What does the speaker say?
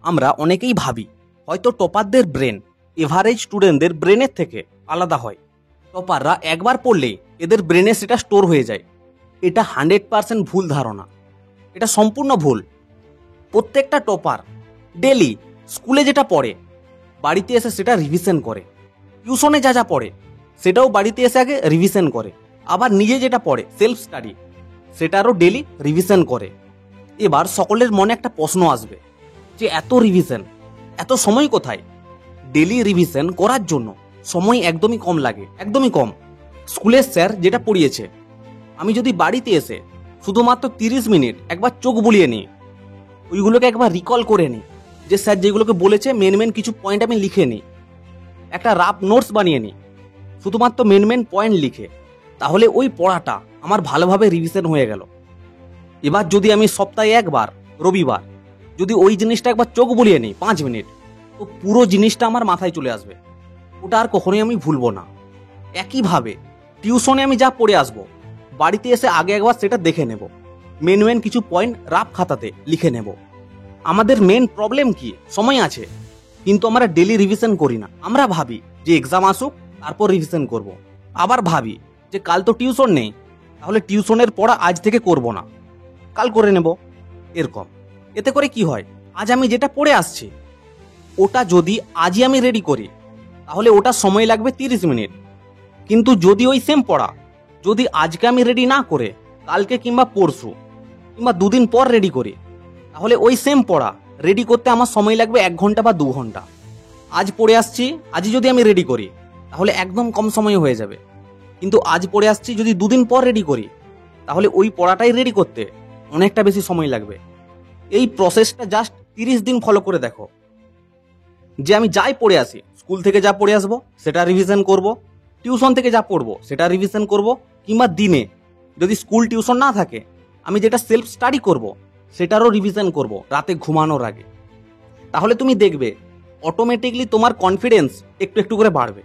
আমরা অনেকেই ভাবি হয়তো টপারদের ব্রেন এভারেজ স্টুডেন্টদের ব্রেনের থেকে আলাদা হয়। টপাররা একবার পড়লেই এদের ব্রেনে সেটা স্টোর হয়ে যায়। এটা 100% ভুল ধারণা। এটা সম্পূর্ণ ভুল। প্রত্যেকটা টপার ডেলি স্কুলে যেটা পড়ে বাড়িতে এসে সেটা রিভিশন করে, টিউশনে যা যা পড়ে সেটাও বাড়িতে এসে আগে রিভিশন করে, আবার নিজে যেটা পড়ে সেলফ স্টাডি সেটারও ডেলি রিভিশন করে। এবার সকলের মনে একটা প্রশ্ন আসবে যে এত রিভিশন, এত সময় কোথায়? ডেলি রিভিশন করার জন্য সময় একদমই কম লাগে, একদমই কম। স্কুলের স্যার যেটা পড়িয়েছে আমি যদি বাড়িতে এসে শুধুমাত্র 30 মিনিট একবার চোখ বুলিয়ে নিই, ওইগুলোকে একবার রিকল করে নিই, যে স্যার যেগুলোকে বলেছে মেন মেন কিছু পয়েন্ট আমি লিখে নিই, একটা রাফ নোটস বানিয়ে নিই শুধুমাত্র মেন মেন পয়েন্ট লিখে, তাহলে ওই পড়াটা আমার ভালোভাবে রিভিশন হয়ে গেল। এবার যদি আমি সপ্তাহে একবার রবিবার যদি ওই জিনিসটা একবার চোখ বুলিয়ে নিই 5 মিনিট, তো পুরো জিনিসটা আমার মাথায় চলে আসবে। ওটা আর কখনোই আমি ভুলবো না। একইভাবে টিউশনে আমি যা পড়ে আসবো বাড়িতে এসে আগে একবার সেটা দেখে নেব, মেন মেন কিছু পয়েন্ট রাফ খাতাতে লিখে নেব। আমাদের মেন প্রবলেম কি? সময় আছে কিন্তু আমরা ডেলি রিভিশন করি না। আমরা ভাবি যে এক্সাম আসুক তারপর রিভিশন করব, আবার ভাবি যে কাল তো টিউশন নেই তাহলে টিউশনের পড়া আজ থেকে করব না, কাল করে নেব। এরকম এতে করে কি হয়, আজ আমি যেটা পড়ে আসছি ওটা যদি আজই আমি রেডি করি তাহলে ওটা সময় লাগবে 30 মিনিট। কিন্তু যদি ওই সেম পড়া যদি আজকে আমি রেডি না করে কালকে কিংবা পরশু কিংবা 2 দিন পর রেডি করি, তাহলে ওই সেম পড়া রেডি করতে আমার সময় লাগবে 1 ঘন্টা বা 2 ঘন্টা। আজ পড়ে আসছি, আজই যদি আমি রেডি করি তাহলে একদম কম সময়ে হয়ে যাবে। কিন্তু আজ পড়ে আসছি যদি 2 দিন পর রেডি করি তাহলে ওই পড়াটাই রেডি করতে অনেকটা বেশি সময় লাগবে। এই প্রসেসটা জাস্ট 30 দিন ফলো করে দেখো, যে আমি যাই পড়ে আসি, স্কুল থেকে যা পড়ে আসবো সেটা রিভিশন করব, টিউশন থেকে যা পড়বো সেটা রিভিশন করব, কিংবা দিনে যদি স্কুল টিউশন না থাকে আমি যেটা সেলফ স্টাডি করব সেটারও রিভিশন করব রাতে ঘুমানোর আগে। তাহলে তুমি দেখবে অটোমেটিকলি তোমার কনফিডেন্স একটু একটু করে বাড়বে।